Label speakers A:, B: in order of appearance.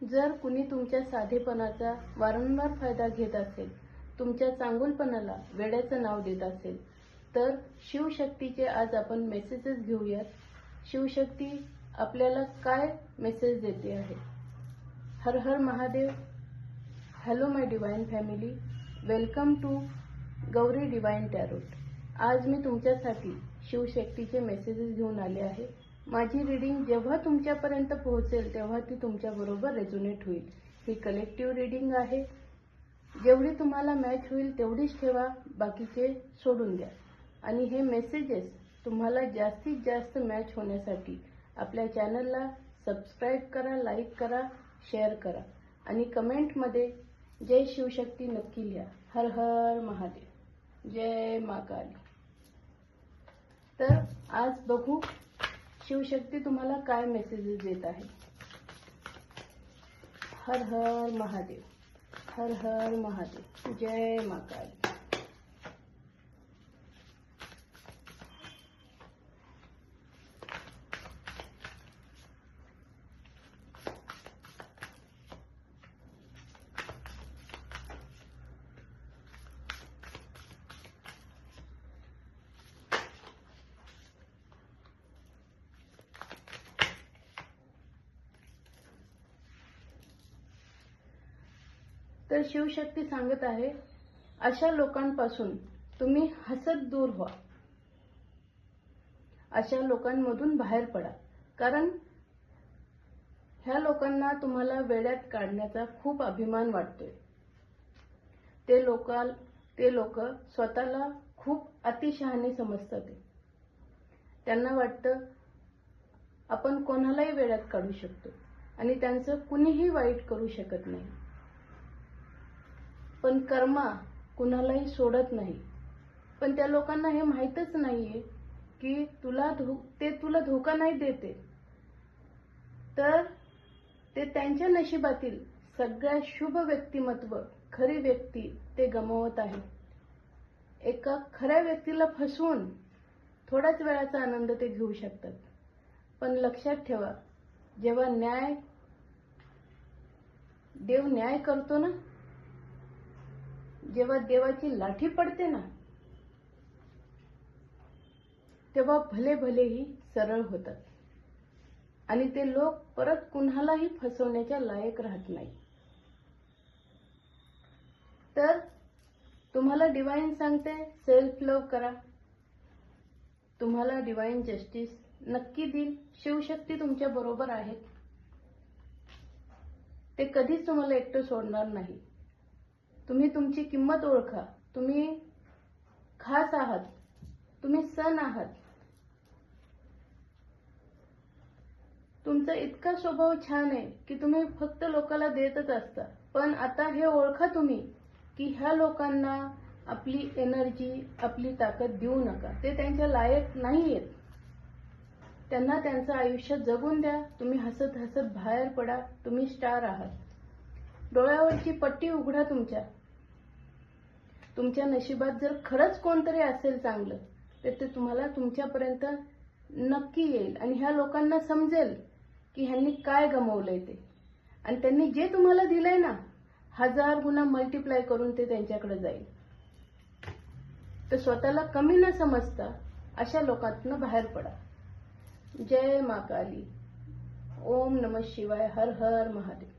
A: जर कुणी तुमच्या साधेपणाचा वारंवार फायदा घेत असेल, तुमच्या चांगुलपणाला वेड्याचं नाव देत असेल, तर शिवशक्तीचे आज आपण मेसेजेस घेऊयात. शिवशक्ती आपल्याला काय मेसेज देते आहे. Har Har Mahadev. Hello my divine family, welcome to Gauri divine tarot. आज मी तुमच्यासाठी शिवशक्तीचे मेसेजेस घेऊन आले आहे. माझी रीडिंग जेव्हा तुमच्यापर्यंत पोहोचेल तेव्हा ती तुमच्याबरोबर रेझोनेट होईल. ही कलेक्टिव्ह रीडिंग आहे. जेवढी तुम्हाला मॅच होईल तेवढीच ठेवा, बाकीचे सोडून द्या. आणि हे मेसेजेस तुम्हाला जास्तीत जास्त मॅच होण्यासाठी आपल्या चॅनलला सबस्क्राईब करा, लाईक करा, शेअर करा आणि कमेंटमध्ये जय शिवशक्ती नक्की लिहा. हर हर महादेव, जय मा काली. तर आज बघू शिवशक्ती तुम्हाला काय मेसेजेस देत आहे. हर हर महादेव, हर हर महादेव, जय मा काली. तर शिवशक्ती सांगत आहे, अशा लोकांपासून तुम्ही हसत दूर व्हा. अशा लोकांमधून बाहेर पडा, कारण ह्या लोकांना तुम्हाला वेड्यात काढण्याचा खूप अभिमान वाटतोय. ते लोक स्वतःला खूप अतिशहाणे समजतात. त्यांना वाटतं आपण कोणालाही वेड्यात काढू शकतो आणि त्यांचं कुणीही वाईट करू शकत नाही. पण कर्मा कुणालाही सोडत नाही. पण त्या लोकांना हे माहीतच नाहीये की ते तुला धोका नाही देते, तर ते त्यांच्या नशिबातील सगळ्यात शुभ व्यक्तिमत्व, खरी व्यक्ती ते गमावत आहे. एका खऱ्या व्यक्तीला फसवून थोड्याच वेळाचा आनंद ते घेऊ शकतात. पण लक्षात ठेवा, जेव्हा देव न्याय करतो ना, जेव्हा देवाची लाठी पडते ना, तेव्हा भलेही सरळ होतात आणि ते लोक परत कुणालाही फसवण्याच्या लायक राहत नाही. तर तुम्हाला डिवाइन सांगते, सेल्फ लव्ह करा. तुम्हाला डिवाइन जस्टिस नक्की देईल. शिवशक्ती तुमच्या बरोबर आहेत. ते कधीच तुम्हाला एकटं सोडणार नाही. तुम्ही तुमची किंमत ओळखा. तुम्ही खास आहात, तुम्ही सण आहात. तुमचा इतका स्वभाव छान आहे की तुम्ही फक्त लोकांना देतच असता. पण आता हे ओळखा तुम्ही की ह्या लोकांना आपली एनर्जी, आपली ताकद देऊ नका. ते त्यांच्या लायक नाहीयेत. त्यांना त्यांचं आयुष्य जगून द्या. तुम्ही हसत हसत बाहेर पडा. तुम्ही स्टार आहात. डोळ्यावरची पट्टी उघडा. तुमच्या नशिबात जर खरंच कोणतरी असेल चांगलं, तर ते तुम्हाला तुमच्यापर्यंत नक्की येईल आणि ह्या लोकांना समजेल की ह्यांनी काय गमावलंय ते, आणि त्यांनी जे तुम्हाला दिलंय ना, 1000 गुणा मल्टिप्लाय करून ते त्यांच्याकडे जाईल. तर स्वतःला कमी न समजता अशा लोकांतून बाहेर पडा. जय मा काली. ओम नमः शिवाय. हर हर महादेव.